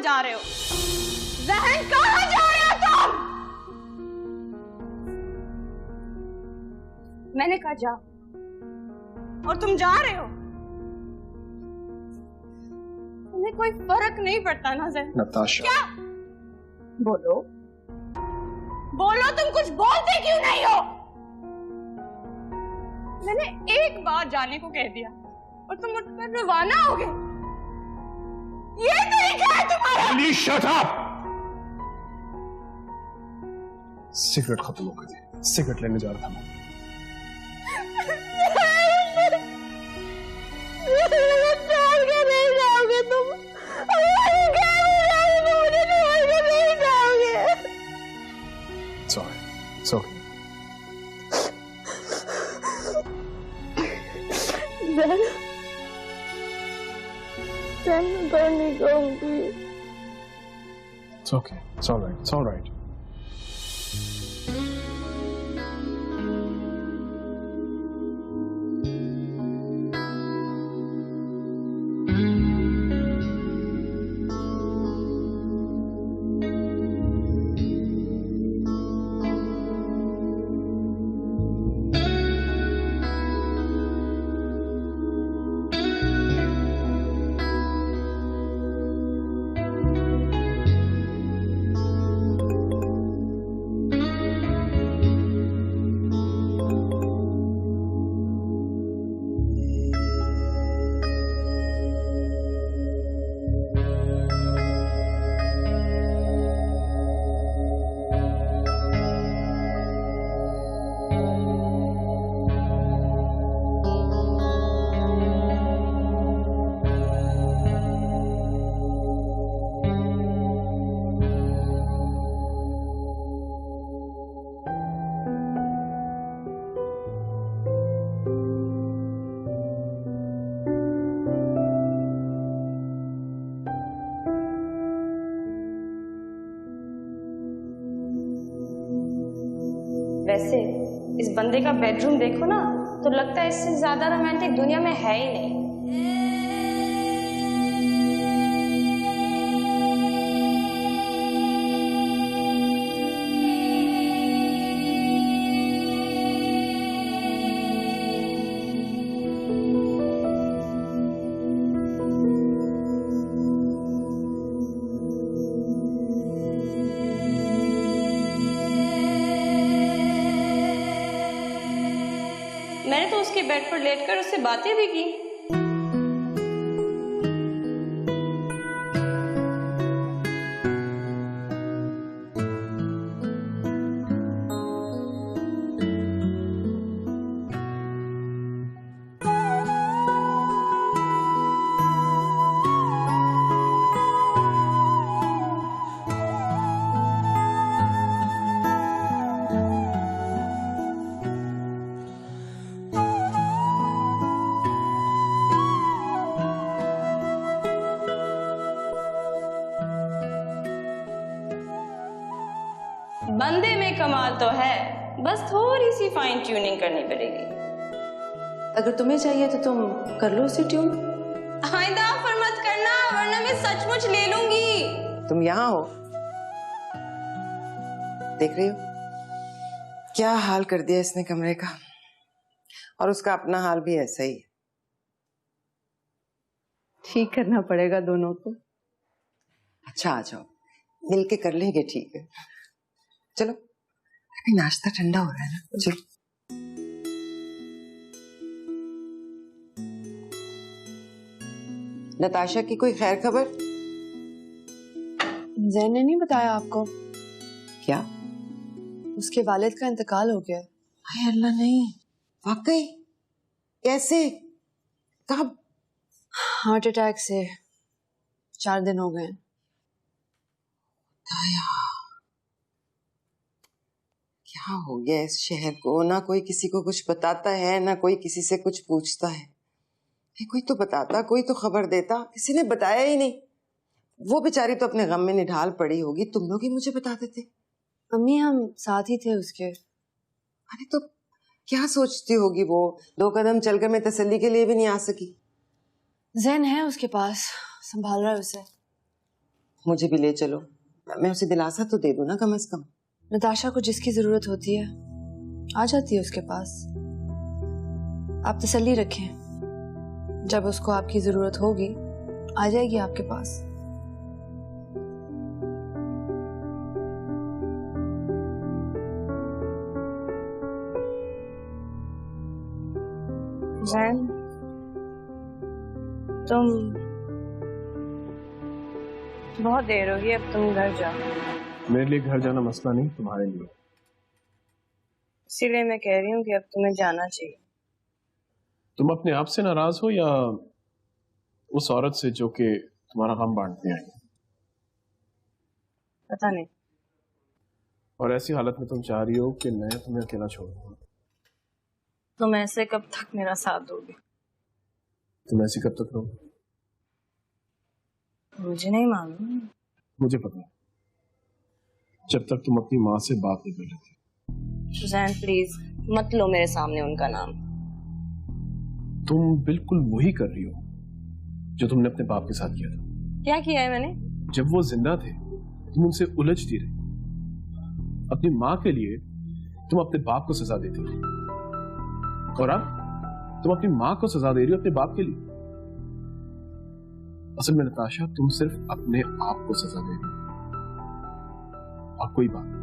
जा रहे हो? जहन कहाँ जा रहे हो तुम? मैंने कहा जा, और तुम जा रहे हो। तुम्हें कोई फर्क नहीं पड़ता ना जहन? नताशा, क्या? बोलो बोलो, तुम कुछ बोलते क्यों नहीं हो? मैंने एक बार जाने को कह दिया और तुम उठकर रवाना हो गए। ये तरीका है तुम्हारा? Please shut up. सिगरेट खत्म हो गई थी, सिगरेट लेने जा रहा था मैं। नहीं जाओगे तुम? मुझे नहीं जाओगे? Sorry, it's okay. मैं घर नहीं कहूंगी। It's okay. It's all right. It's all right. वैसे इस बंदे का बेडरूम देखो ना, तो लगता है इससे ज्यादा रोमांटिक दुनिया में है ही नहीं। मैंने तो उसके बेड पर लेटकर उससे बातें भी की। बंदे में कमाल तो है, बस थोड़ी सी फाइन ट्यूनिंग करनी पड़ेगी। अगर तुम्हें चाहिए तो तुम कर लो उसे ट्यून। आइंदा ऑफर मत करना, वरना मैं सचमुच ले लूंगी। तुम यहाँ हो, देख रही हो क्या हाल कर दिया इसने कमरे का, और उसका अपना हाल भी ऐसा ही है। ठीक करना पड़ेगा दोनों को। अच्छा आ जाओ, मिलके कर लेंगे। ठीक है चलो, अभी नाश्ता ठंडा हो रहा है ना, चलो। नताशा की कोई खैर खबर? जैन ने नहीं बताया आपको? क्या? उसके वालिद का इंतकाल हो गया। हाय अल्लाह, नहीं वाकई? कैसे, कब? हार्ट अटैक से 4 दिन हो गए। क्या हो गया इस शहर को? ना कोई किसी को कुछ बताता है, ना कोई किसी से कुछ पूछता है। कोई तो बताता, कोई तो खबर देता, किसी ने बताया ही नहीं। वो बेचारी तो अपने गम में निढाल पड़ी होगी, तुम लोग ही मुझे बता देते। अम्मी हम साथ ही थे उसके। अरे तो क्या सोचती होगी वो? 2 कदम चलकर मैं तसल्ली के लिए भी नहीं आ सकी। जैन है उसके पास, संभाल रहा है उसे। मुझे भी ले चलो, मैं उसे दिलासा तो दे दूं ना कम से कम। नताशा को जिसकी जरूरत होती है आ जाती है उसके पास। आप तसल्ली रखें, जब उसको आपकी जरूरत होगी आ जाएगी आपके पास। जैन, तुम बहुत देर होगी, अब तुम घर जाओ। मेरे लिए घर जाना मसला नहीं, तुम्हारे लिए। इसीलिए मैं कह रही हूँ कि अब तुम्हें जाना चाहिए। तुम अपने आप से नाराज हो या उस औरत से जो कि तुम्हारा गम बांटने आई? पता नहीं। और ऐसी हालत में तुम चाह रही हो कि मैं तुम्हें अकेला छोड़ दूं? तुम ऐसे कब तक मेरा साथ दोगे? तुम ऐसी कब तक रहोगे? मुझे नहीं मालूम। मुझे पता है, जब तक तुम अपनी माँ से बात नहीं कर लेती। जैन प्लीज मत लो मेरे सामने उनका नाम। तुम बिल्कुल वही कर रही हो जो तुमने अपने बाप के साथ किया था। क्या किया है मैंने? जब वो जिंदा थे तुम उनसे उलझती रही। अपनी माँ के लिए तुम अपने बाप को सजा देती थी, और अब तुम अपनी माँ को सजा दे रही हो अपने बाप के लिए। असल में नताशा, तुम सिर्फ अपने आप को सजा दे रही हो और कोई बात नहीं।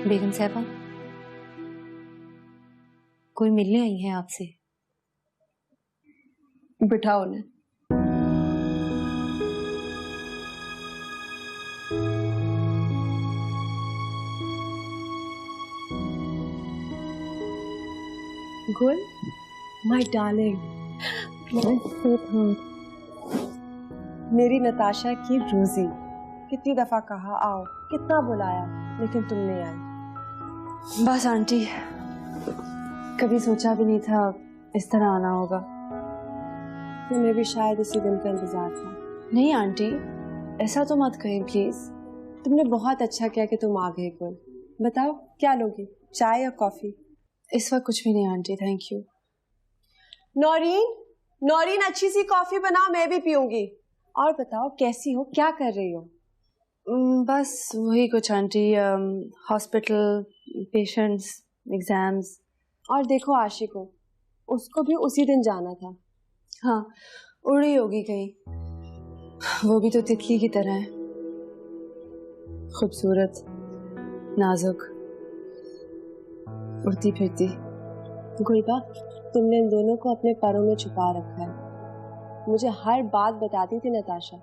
बेगम साहबा, कोई मिलने आई है आपसे। बिठाओ उन्हें। गुल, माय डार्लिंग, मेरी नताशा की रूजी। कितनी दफा कहा आओ, कितना बुलाया, लेकिन तुम नहीं आई। बस आंटी, कभी सोचा भी नहीं था इस तरह आना होगा। तुम्हें भी शायद इसी दिन का इंतजार था। नहीं आंटी, ऐसा तो मत कहें प्लीज। तुमने बहुत अच्छा किया कि तुम आ गए। गुल, बताओ क्या लोगी, चाय या कॉफी? इस वक्त कुछ भी नहीं aunty, thank you. Naureen, Naureen अच्छी सी कॉफी बनाओ, मैं भी पीऊंगी। और बताओ कैसी हो, क्या कर रही हो? बस वही कुछ आंटी, हॉस्पिटल, पेशेंट्स, एग्जाम्स। और देखो आशिक को, उसको भी उसी दिन जाना था। हाँ, उड़ रही होगी कहीं। वो भी तो तितली की तरह है, खूबसूरत, नाजुक, उड़ती फिरती। गुलबा, तुमने इन दोनों को अपने पैरों में छुपा रखा है। मुझे हर बात बताती थी नताशा।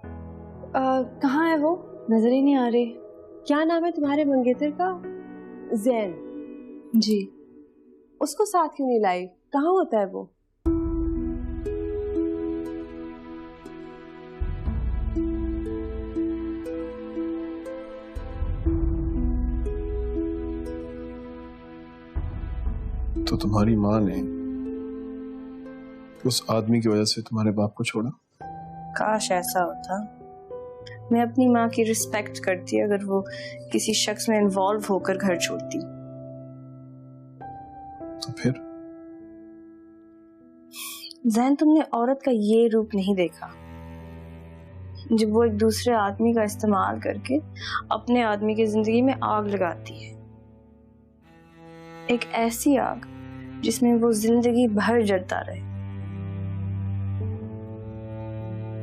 कहाँ है वो? नजर ही नहीं आ रही। क्या नाम है तुम्हारे मंगेतर का? जैन जी। उसको साथ क्यों नहीं लाई? कहाँ होता है वो? तो तुम्हारी माँ ने उस आदमी की वजह से तुम्हारे बाप को छोड़ा? काश ऐसा होता। मैं अपनी माँ की रिस्पेक्ट करती अगर वो किसी शख्स में इन्वॉल्व होकर घर छोड़ती। तो फिर? जैन, तुमने औरत का ये रूप नहीं देखा। जब वो एक दूसरे आदमी का इस्तेमाल करके अपने आदमी की जिंदगी में आग लगाती है, एक ऐसी आग जिसमें वो जिंदगी भर जलता रहे।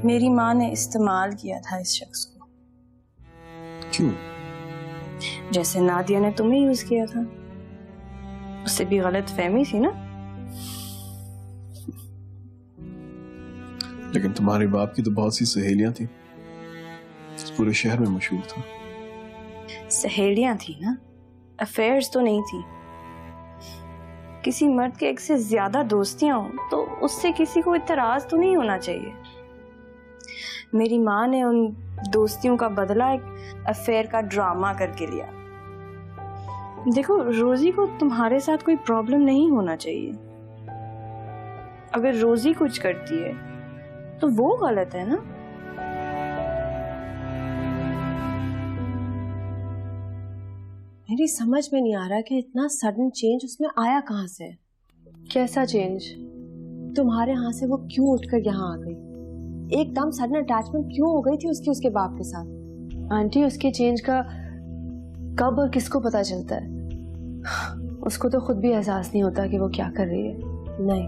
मेरी माँ ने इस्तेमाल किया था इस शख्स को। क्यों? जैसे नादिया ने तुम्हें यूज किया था, उससे भी गलत फहमी थी ना। लेकिन तुम्हारे बाप की तो बहुत सी सहेलियां थी, पूरे शहर में मशहूर था। सहेलियां थी ना, अफेयर्स तो नहीं थी। किसी मर्द के एक से ज्यादा दोस्तियां हो तो उससे किसी को इतराज तो नहीं होना चाहिए। मेरी माँ ने उन दोस्तियों का बदला एक अफेयर का ड्रामा करके लिया। देखो, रोजी को तुम्हारे साथ कोई प्रॉब्लम नहीं होना चाहिए। अगर रोजी कुछ करती है तो वो गलत है ना। मेरी समझ में नहीं आ रहा कि इतना सडन चेंज उसमें आया कहाँ से। कैसा चेंज? तुम्हारे यहाँ से वो क्यों उठकर यहाँ आ गई? एकदम सडन अटैचमेंट क्यों हो गई थी उसके बाप के साथ? आंटी, उसके चेंज का कब और किसको पता चलता है? उसको तो खुद भी एहसास नहीं होता कि वो क्या कर रही है। नहीं,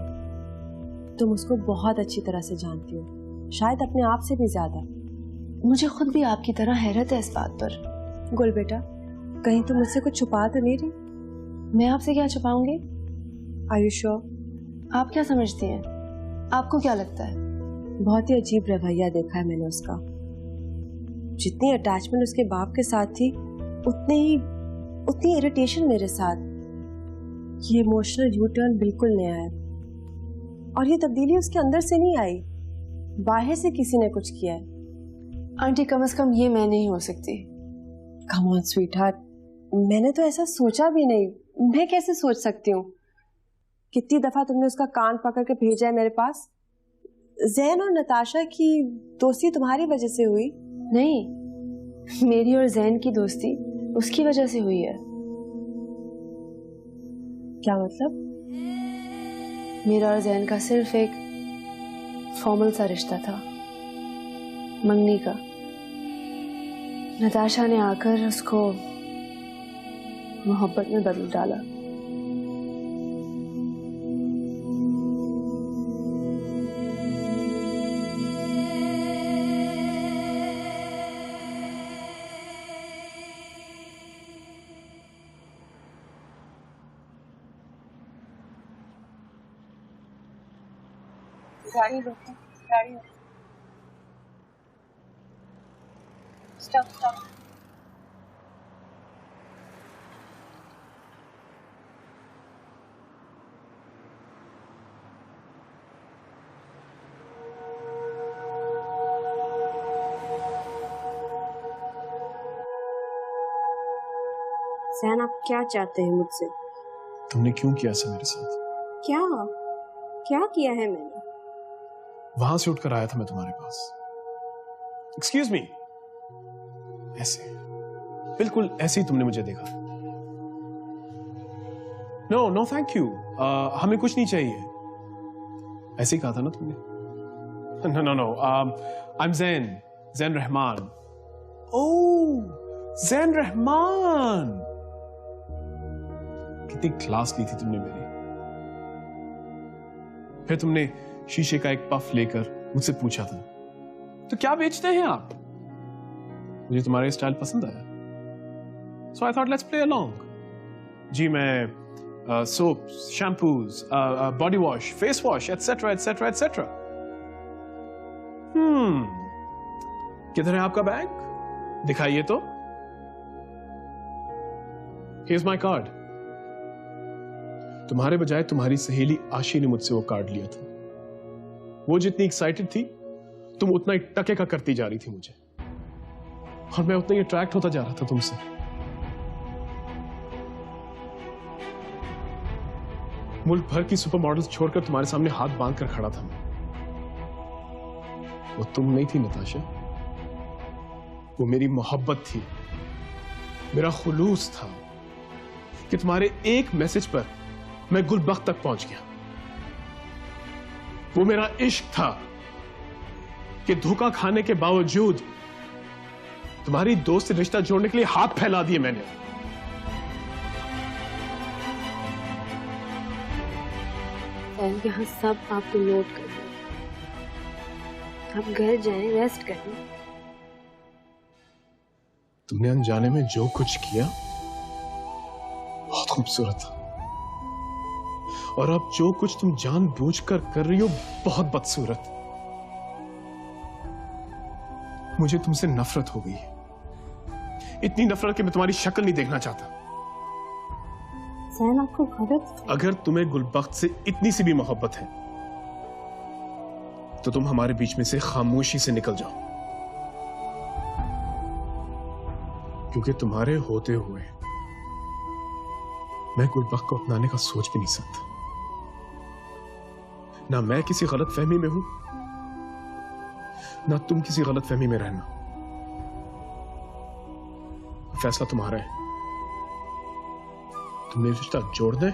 तुम उसको बहुत अच्छी तरह से जानती हो, शायद अपने आप से भी ज्यादा। मुझे खुद भी आपकी तरह हैरत है इस बात पर। गुल बेटा, कहीं तुम मुझसे कुछ छुपा तो नहीं रही? मैं आपसे क्या छुपाऊंगी? Are you sure? आप क्या समझती हैं? आपको क्या लगता है? बहुत ही अजीब रवैया देखा है मैंने उसका। जितनी अटैचमेंट उसके बाप के साथ थी, उतनी इरिटेशन मेरे साथ। ये इमोशनल यू टर्न बिल्कुल नया है, और ये तब्दीली उसके अंदर से नहीं आई, बाहर से किसी ने कुछ किया है। आंटी, कम से कम ये मैं नहीं हो सकती। कम ऑन स्वीटहार्ट, मैंने तो ऐसा सोचा भी नहीं। मैं कैसे सोच सकती हूँ? कितनी दफा तुमने उसका कान पकड़ के भेजा है मेरे पास। जैन और नताशा की दोस्ती तुम्हारी वजह से हुई? नहीं, मेरी और जैन की दोस्ती उसकी वजह से हुई है। क्या मतलब? मेरा और जैन का सिर्फ एक फॉर्मल सा रिश्ता था, मंगनी का। नताशा ने आकर उसको मोहब्बत में बदल डाला। गाड़ी रोको, गाड़ी स्टॉप स्टॉप। जैन, आप क्या चाहते हैं मुझसे? तुमने क्यों किया ऐसा मेरे साथ? क्या किया है मैंने? वहां से उठकर आया था मैं तुम्हारे पास। एक्सक्यूज मी, ऐसे, बिल्कुल ऐसे ही तुमने मुझे देखा। नो नो थैंक यू, हमें कुछ नहीं चाहिए, ऐसे ही कहा था ना तुमने। No no no, I am Zain Rahman. Oh, Zain Rahman, कितनी क्लास ली थी तुमने मेरी। फिर तुमने शीशे का एक पफ लेकर मुझसे पूछा था, तो क्या बेचते हैं आप? मुझे तुम्हारा स्टाइल पसंद आया, so I thought let's play along. जी, मैं soap, shampoos, body wash, face wash, etcetera etcetera etcetera. किधर है आपका बैग? दिखाइए तो। Here's my card. तुम्हारे बजाय तुम्हारी सहेली आशी ने मुझसे वो कार्ड लिया था। वो जितनी एक्साइटेड थी, तुम उतना ही टके का करती जा रही थी मुझे, और मैं उतना ही अट्रैक्ट होता जा रहा था तुमसे। मुल्क भर की सुपर मॉडल्स छोड़कर तुम्हारे सामने हाथ बांध कर खड़ा था मैं। वो तुम नहीं थी नताशा, वो मेरी मोहब्बत थी, मेरा खुलूस था कि तुम्हारे एक मैसेज पर मैं गुलबख्त तक पहुंच गया। वो मेरा इश्क था कि धोखा खाने के बावजूद तुम्हारी दोस्त से रिश्ता जोड़ने के लिए हाथ फैला दिए मैंने। यहाँ सब आपको नोट कर लो। आप घर जाएं, रेस्ट करें। तुमने अनजाने में जो कुछ किया बहुत खूबसूरत था, और अब जो कुछ तुम जानबूझकर कर रही हो बहुत बदसूरत। मुझे तुमसे नफरत हो गई, इतनी नफरत कि मैं तुम्हारी शक्ल नहीं देखना चाहता। जैन आपको गलत। अगर तुम्हें गुलबख्त से इतनी सी भी मोहब्बत है तो तुम हमारे बीच में से खामोशी से निकल जाओ, क्योंकि तुम्हारे होते हुए मैं गुलबख्त को अपनाने का सोच भी नहीं सकता। ना मैं किसी गलत फहमी में हूं, ना तुम किसी गलत फहमी में रहना। फैसला तुम्हारा है, तुमने रिश्ता जोड़ना है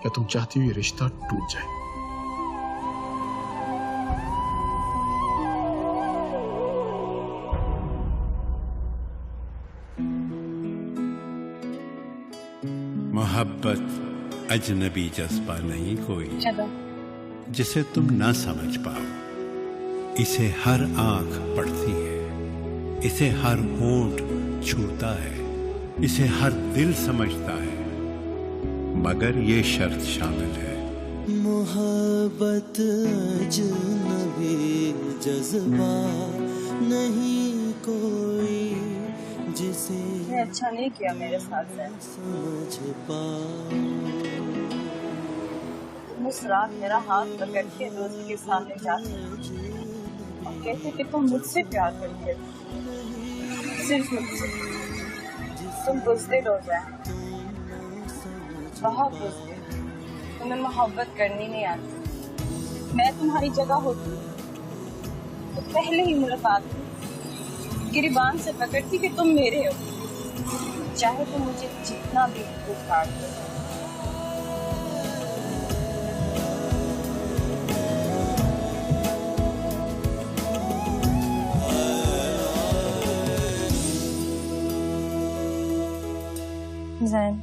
या तुम चाहती हो ये रिश्ता टूट जाए। मोहब्बत अजनबी जज्बा नहीं कोई जिसे तुम ना समझ पाओ। इसे हर आंख पढ़ती है, इसे हर होंठ छूता है, इसे हर दिल समझता है, मगर ये शर्त शामिल है। मोहब्बत अजनबी जज्बा नहीं कोई जिसे अच्छा नहीं किया मेरे साथ है। समझ पाओ। तुम उस रात मेरा हाथ पकड़ के दोस्त के सामने जाते और कहते कि तुम मुझसे प्यार करते हो, सिर्फ मुझसे। तुम बुज़दिल हो जाए, बहुत बुज़दिल। तुम्हें मोहब्बत करनी नहीं आती। मैं तुम्हारी जगह होती तो पहले ही मुलाकात गिरिबान से पकड़ती कि तुम मेरे हो, चाहे तो मुझे जितना भी उखाड़ दो। जैन,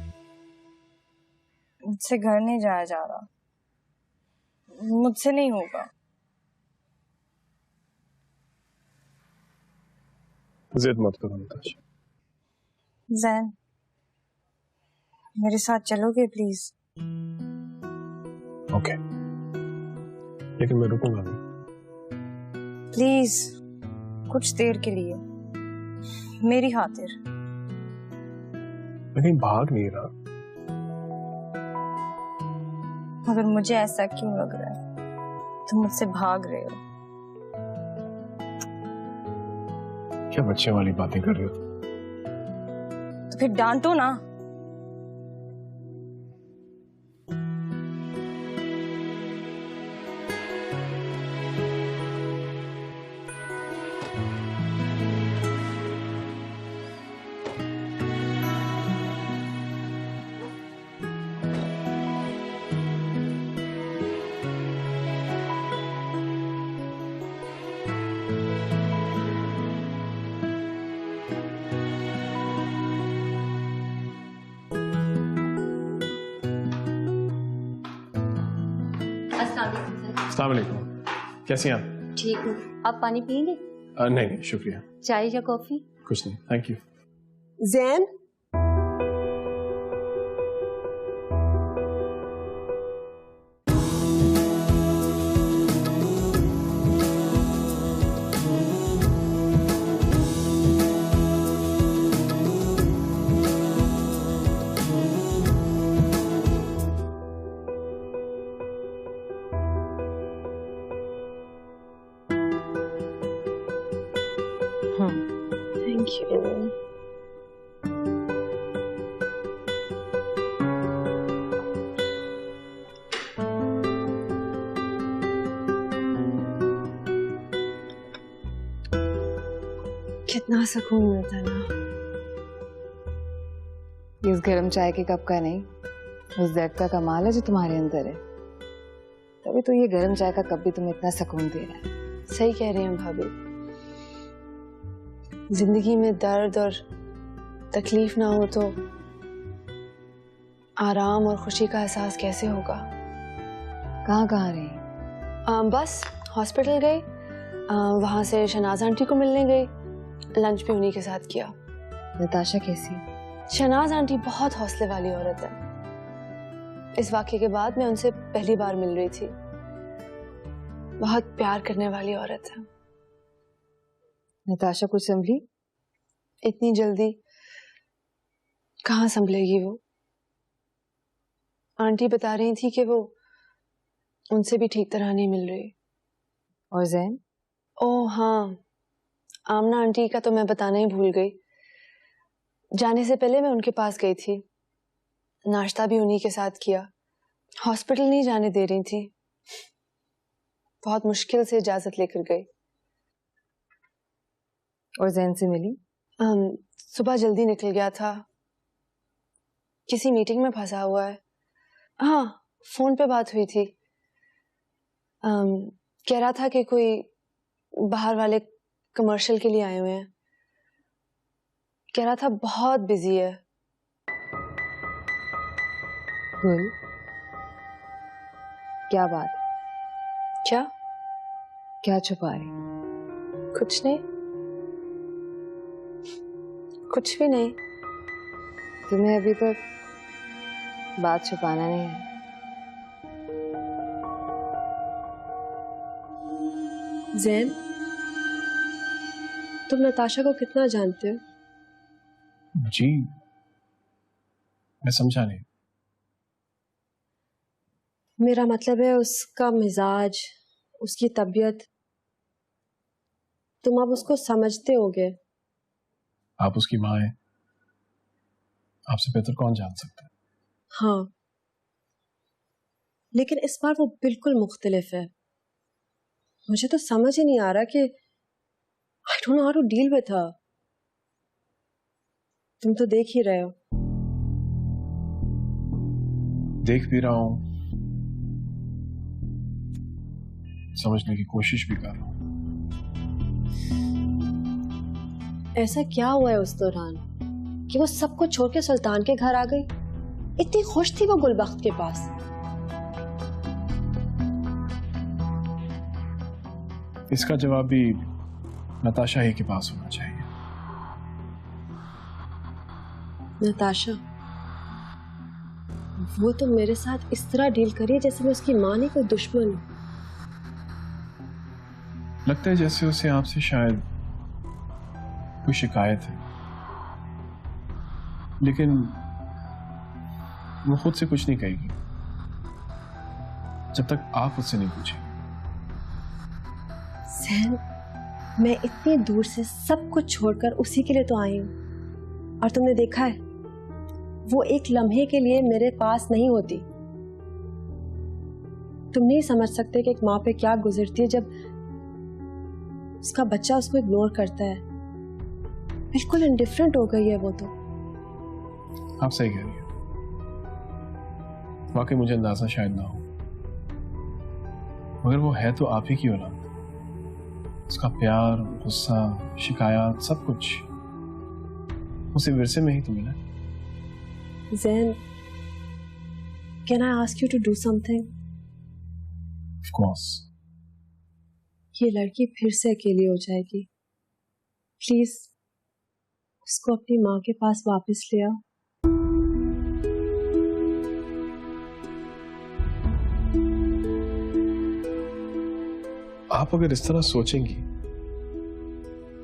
मुझसे घर नहीं जाया जा रहा, मुझसे नहीं होगा। जिद मत करो नताशा। जैन, मेरे साथ चलोगे प्लीज? ओके, लेकिन मैं रुकूंगा नहीं। प्लीज, कुछ देर के लिए, मेरी खातिर। मैं कहीं भाग नहीं रहा। मगर मुझे ऐसा क्यों लग रहा है तुम मुझसे भाग रहे हो? क्या बच्चे वाली बातें कर रहे हो? तो फिर डांटो ना। अस्सलाम वालेकुम, कैसी हैं आप? ठीक हूँ। आप पानी पियेंगे? नहीं शुक्रिया। चाय या कॉफी? कुछ नहीं, thank you. Jain, thank you. कितना सुकून मिलता ना। इस गर्म चाय के कप का नहीं, उस दर्द का कमाल है जो तुम्हारे अंदर है। तभी तो ये गर्म चाय का कप भी तुम्हें इतना सुकून दे रहा है। सही कह रही हैं भाभी, जिंदगी में दर्द और तकलीफ ना हो तो आराम और खुशी का एहसास कैसे होगा। कहाँ रही? बस हॉस्पिटल गई, वहां से शहनाज आंटी को मिलने गई, लंच भी उन्हीं के साथ किया। नताशा कैसी? शहनाज आंटी बहुत हौसले वाली औरत है। इस वाकये के बाद मैं उनसे पहली बार मिल रही थी। बहुत प्यार करने वाली औरत है। नताशा कुछ संभली? इतनी जल्दी कहाँ संभलेगी वो। आंटी बता रही थी कि वो उनसे भी ठीक तरह नहीं मिल रही। और जैन? ओह हाँ, आमना आंटी का तो मैं बताना ही भूल गई। जाने से पहले मैं उनके पास गई थी, नाश्ता भी उन्हीं के साथ किया। हॉस्पिटल नहीं जाने दे रही थी, बहुत मुश्किल से इजाजत लेकर गई। और जैन से मिली? सुबह जल्दी निकल गया था, किसी मीटिंग में फंसा हुआ है। हाँ, फोन पे बात हुई थी। कह रहा था कि कोई बाहर वाले कमर्शियल के लिए आए हुए हैं। कह रहा था बहुत बिजी है। गुल, क्या बात? क्या? क्या छुपा रही? कुछ नहीं, कुछ भी नहीं। तुम्हें अभी तक बात छुपाना नहीं है। जैन, तुम नताशा को कितना जानते हो? जी, मैं समझा नहीं। मेरा मतलब है उसका मिजाज, उसकी तबीयत, तुम अब उसको समझते होगे। आप उसकी माँ हैं, आपसे बेहतर कौन जान सकता है। हाँ, लेकिन इस बार वो बिल्कुल मुख्तलिफ है। मुझे तो समझ ही नहीं आ रहा कि I don't know how to deal with her. तुम तो देख ही रहे हो। देख भी रहा हूं, समझने की कोशिश भी कर रहा हूं। ऐसा क्या हुआ है उस दौरान कि वो सब कुछ छोड़ के सुल्तान के घर आ गई? इतनी खुश थी वो गुलबख्त के पास। इसका जवाब भी नताशा ही के पास होना चाहिए। नताशा, वो तो मेरे साथ इस तरह डील करी है जैसे मैं उसकी माँ नहीं, कोई दुश्मन हूं। लगता है जैसे उसे आपसे शायद कोई शिकायत है, लेकिन वो खुद से कुछ नहीं कहेगी जब तक आप उससे नहीं पूछेंगे। सैन, मैं इतनी दूर से सब कुछ छोड़कर उसी के लिए तो आई हूं, और तुमने देखा है वो एक लम्हे के लिए मेरे पास नहीं होती। तुम नहीं समझ सकते कि एक माँ पे क्या गुजरती है जब उसका बच्चा उसको इग्नोर करता है। बिल्कुल इंडिफरेंट हो गई है वो तो। आप सही कह रही हैं, वाकई मुझे अंदाजा शायद ना हो, मगर वो है तो आप ही की औलाद। उसका प्यार, गुस्सा, शिकायत, सब कुछ उसे विरसे में ही तो मिला। Zen, can I ask you to do something? Of course. ये लड़की फिर से अकेली हो जाएगी। प्लीज उसको अपनी माँ के पास वापस ले आओ। आप अगर इस तरह सोचेंगी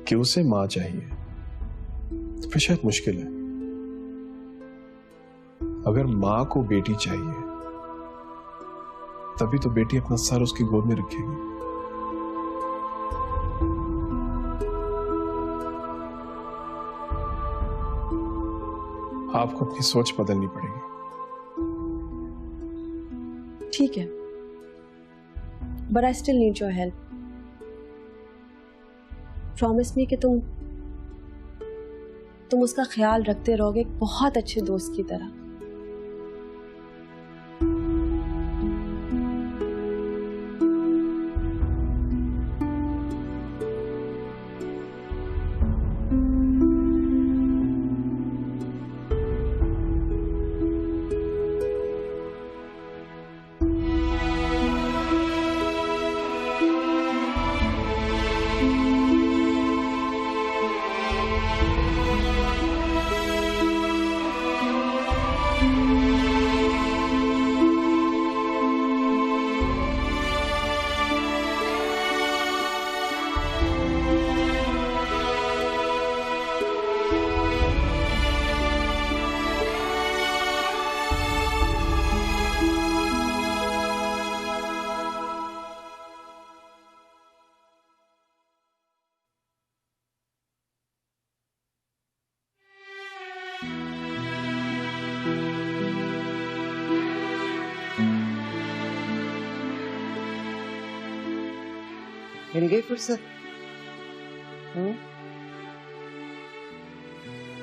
कि उसे माँ चाहिए तो फिर शायद मुश्किल है। अगर माँ को बेटी चाहिए तभी तो बेटी अपना सर उसकी गोद में रखेगी। आपको अपनी सोच बदलनी पड़ेगी। ठीक है, but I still need your help. Promise me कि तुम उसका ख्याल रखते रहोगे एक बहुत अच्छे दोस्त की तरह। मिल गई फुर्सत।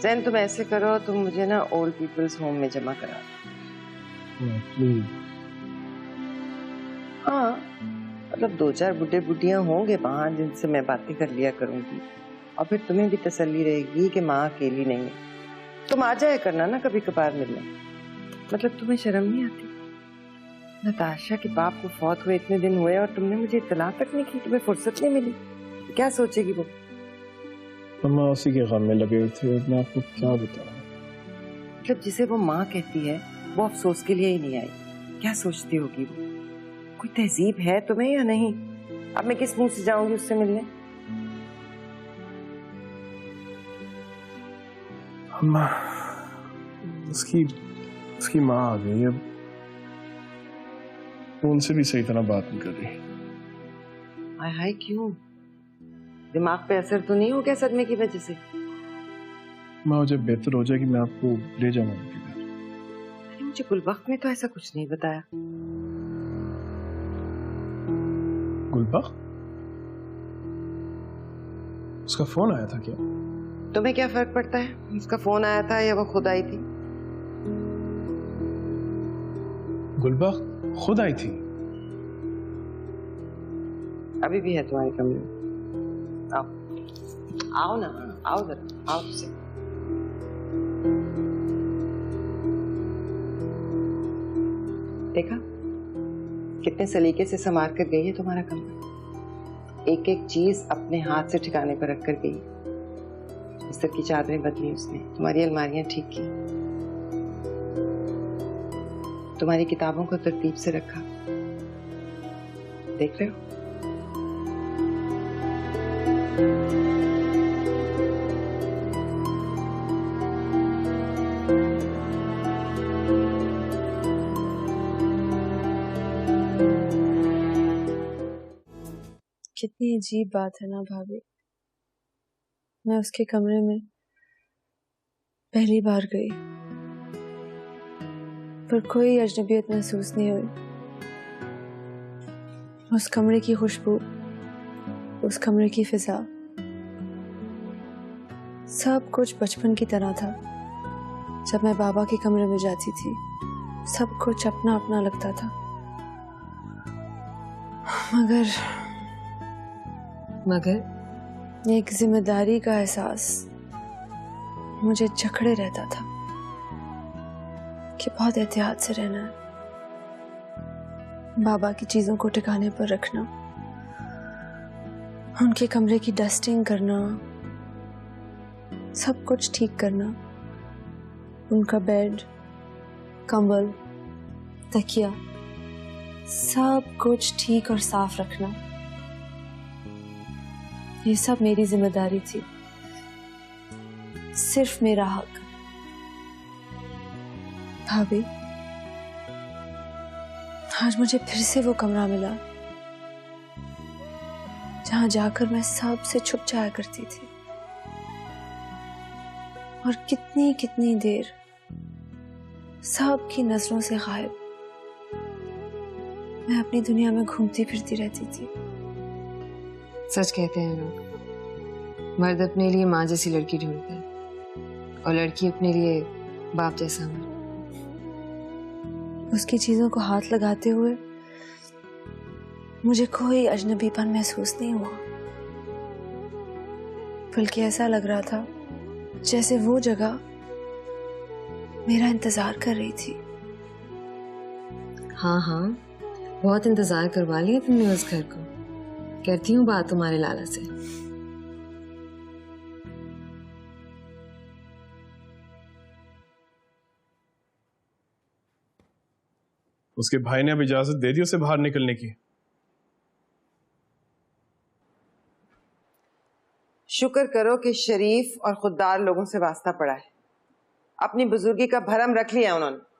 जैन तुम ऐसे करो, तुम मुझे ना ओल्ड पीपल्स होम में जमा करा दो। प्लीज। हाँ मतलब 2-4 बुढ़े बुढ़ियां होंगे वहां जिनसे मैं बातें कर लिया करूंगी, और फिर तुम्हें भी तसल्ली रहेगी कि माँ अकेली नहीं है। तुम आ जाया करना ना कभी कभार मिलने। मतलब तुम्हें शर्म नहीं आती? नताशा के बाप को फौत हुए इतने दिन हुए और तुमने मुझे इत्तला तक नहीं की, तुम्हें फुर्सत नहीं मिली। क्या सोचेगी वो? अम्मा उसी के गम में लगे हुए थे, मैं आपको क्या बताऊं। मतलब जिसे वो माँ कहती है वो अफसोस के लिए ही नहीं आई। क्या सोचती होगी वो? कोई तहजीब है तुम्हें या नहीं? अब मैं किस मुंह से जाऊंगी उससे मिलने? अम्मा उसकी माँ आ गई, अब वो उनसे भी सही तरह बात नहीं कर रही। हाय हाय, क्यों? दिमाग पे असर तो नहीं हो गया सदमे की वजह से? माँ जब बेहतर हो जाएगी मैं आपको ले जाऊंगा उनके घर। अरे मुझे गुलबख्त में तो ऐसा कुछ नहीं बताया। गुलबख्त? उसका फोन आया था क्या? तुम्हें क्या फर्क पड़ता है उसका फोन आया था या वो खुद आई थी? गुलबख्त खुद आई थी। अभी भी है तुम्हारे कमरे में। आओ आओ ना, आओ जरा, आओ तुझसे। देखा कितने सलीके से संवार कर गई है तुम्हारा कमरा। एक एक चीज अपने हाथ से ठिकाने पर रख कर गई। बिस्तर की चादरें बदली उसने, तुम्हारी अलमारियां ठीक की, तुम्हारी किताबों को तरतीब से रखा। देख रहे हो? कितनी अजीब बात है ना भाभी। मैं उसके कमरे में पहली बार गई पर कोई अजनबियत महसूस नहीं हुई। उस कमरे की खुशबू, उस कमरे की फिजा, सब कुछ बचपन की तरह था जब मैं बाबा के कमरे में जाती थी। सब कुछ अपना अपना लगता था। मगर एक जिम्मेदारी का एहसास मुझे जकड़े रहता था कि बहुत एहतियात से रहना है, बाबा की चीजों को ठिकाने पर रखना, उनके कमरे की डस्टिंग करना, सब कुछ ठीक करना, उनका बेड, कंबल, तकिया, सब कुछ ठीक और साफ रखना। ये सब मेरी जिम्मेदारी थी, सिर्फ मेरा हक। भाभी, आज मुझे फिर से वो कमरा मिला जहां जाकर मैं सबसे छुप जाया करती थी, और कितनी कितनी देर सबकी नजरों से गायब मैं अपनी दुनिया में घूमती फिरती रहती थी। सच कहते हैं लोग, मर्द अपने लिए माँ जैसी लड़की ढूंढता है और लड़की अपने लिए बाप जैसा मर्द। उसकी चीजों को हाथ लगाते हुए मुझे कोई अजनबीपन महसूस नहीं हुआ, बल्कि ऐसा लग रहा था जैसे वो जगह मेरा इंतजार कर रही थी। हाँ हाँ, बहुत इंतजार करवा लिया तुमने उस घर को। करती हूँ बात तुम्हारे लाला से। उसके भाई ने अब इजाजत दे दी उसे बाहर निकलने की। शुक्र करो कि शरीफ और खुददार लोगों से वास्ता पड़ा है। अपनी बुजुर्गी का भरम रख लिया उन्होंने।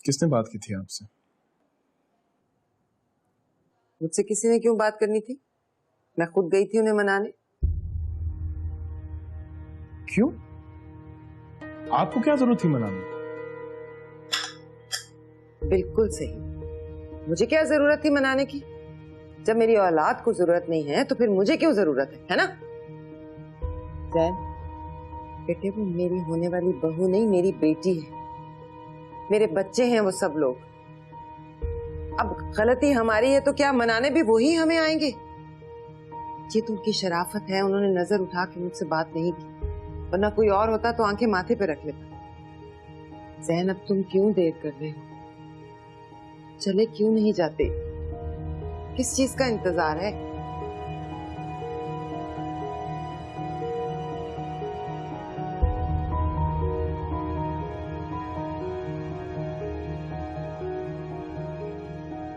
किसने बात की थी आपसे? मुझसे किसी ने क्यों बात करनी थी? मैं खुद गई थी उन्हें मनाने। क्यों? आपको क्या जरूरत थी मनाने? बिल्कुल सही, मुझे क्या जरूरत थी मनाने की? जब मेरी औलाद को जरूरत नहीं है तो फिर मुझे क्यों जरूरत है ना? जैन, बेटे वो मेरी होने वाली बहू नहीं, मेरी बेटी है, मेरे बच्चे हैं वो सब लोग। अब गलती हमारी है तो क्या मनाने भी वही हमें आएंगे? ये तो उनकी शराफत है, उन्होंने नजर उठा के मुझसे बात नहीं की, वरना कोई और होता तो आंखें माथे पे रख लेता। जैन, अब तुम क्यों देर कर रहे हो? चले क्यों नहीं जाते? किस चीज का इंतजार है?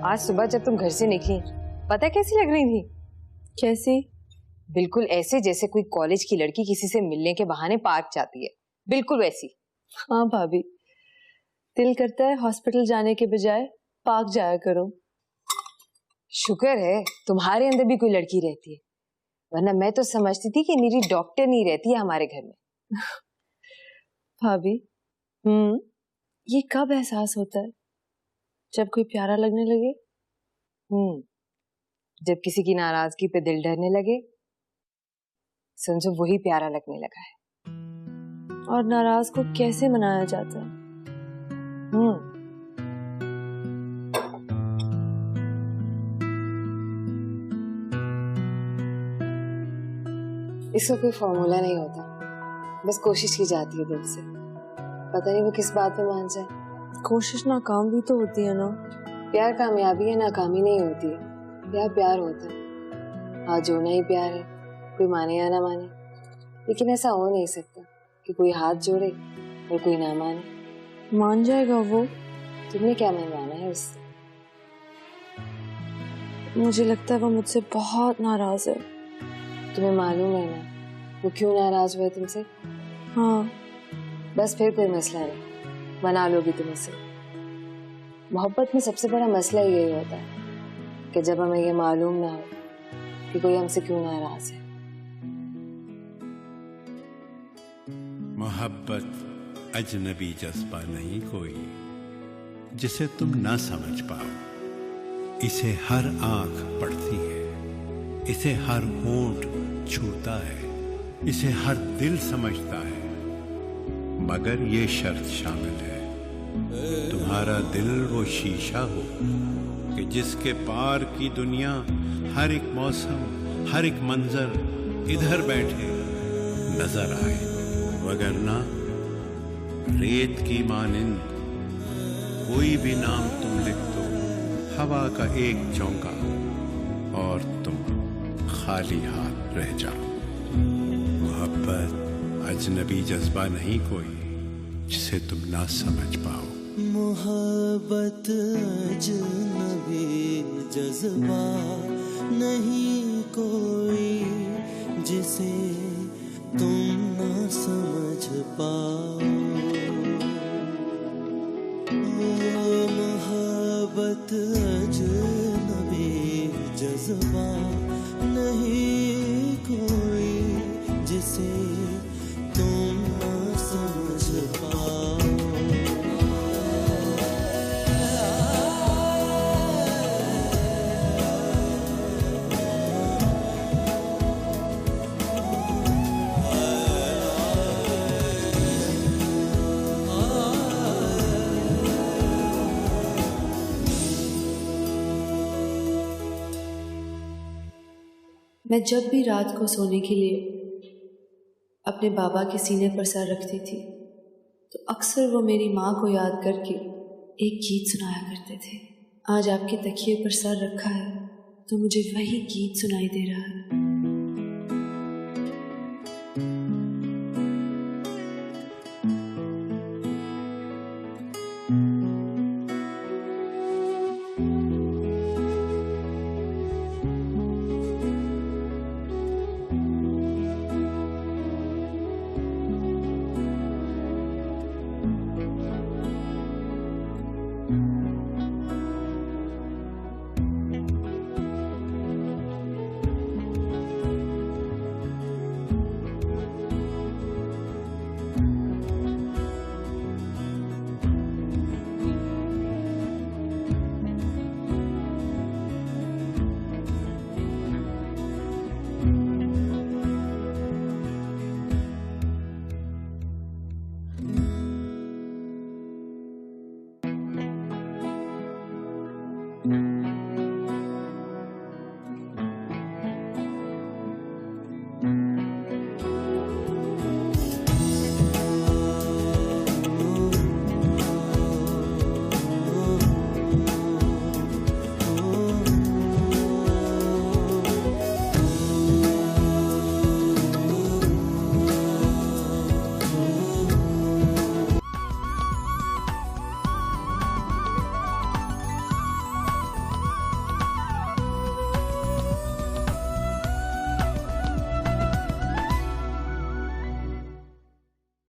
आज सुबह जब तुम घर से निकली, पता कैसी लग रही थी? कैसी? बिल्कुल ऐसे जैसे कोई कॉलेज की लड़की किसी से मिलने के बहाने पार्क जाती है, बिल्कुल वैसी। हाँ भाभी, दिल करता है हॉस्पिटल जाने के बजाय पार्क जाया करो। शुक्र है तुम्हारे अंदर भी कोई लड़की रहती है, वरना मैं तो समझती थी कि मेरी डॉक्टर नहीं रहती है हमारे घर में। भाभी, ये कब एहसास होता है? जब कोई प्यारा लगने लगे? जब किसी की नाराजगी पे दिल डरने लगे, समझो वही प्यारा लगने लगा है। और नाराज को कैसे मनाया जाता है? इसका कोई फॉर्मूला नहीं होता, बस कोशिश की जाती है दिल से। पता नहीं वो किस बात में मान जाए। कोशिश नाकाम भी तो होती है ना। प्यार कामयाबी है, नाकामी नहीं होती है। प्यार प्यार होता है, हाथ जोड़ना ही प्यार है, कोई माने या ना माने। लेकिन ऐसा हो नहीं सकता कि कोई हाथ जोड़े और कोई ना माने। मान जाएगा वो? तुमने क्या मनवाना है उससे? मुझे लगता है वो मुझसे बहुत नाराज है। तुम्हें मालूम है ना वो क्यों नाराज हुआ है तुमसे? हाँ। बस फिर कोई मसला नहीं, मना लोगी तुम उसे। मोहब्बत में सबसे बड़ा मसला यही होता है कि जब हमें ये मालूम ना हो कि कोई हमसे क्यों नाराज है। मोहब्बत अजनबी जज्बा नहीं कोई जिसे तुम ना समझ पाओ। इसे हर आंख पढ़ती है, इसे हर होंठ छूता है, इसे हर दिल समझता है, मगर ये शर्त शामिल है तुम्हारा दिल वो शीशा हो कि जिसके पार की दुनिया हर एक मौसम, हर एक मंजर इधर बैठे नजर आए, वगरना रेत की मानिंद कोई भी नाम तुम लिख दो, हवा का एक चौंका और तुम खाली हाथ रह जाओ। मोहब्बत अजनबी जज्बा नहीं कोई जिसे तुम ना समझ पाओ। मोहब्बत अजनबी जज्बा नहीं कोई जिसे तुम ना समझ पाओ। मोहब्बत अजनबी जज्बा नहीं कोई जिसे तुम ना समझ पाओ। मैं जब भी रात को सोने के लिए अपने बाबा के सीने पर सर रखती थी तो अक्सर वो मेरी माँ को याद करके एक गीत सुनाया करते थे। आज आपके तकिए पर सर रखा है तो मुझे वही गीत सुनाई दे रहा है।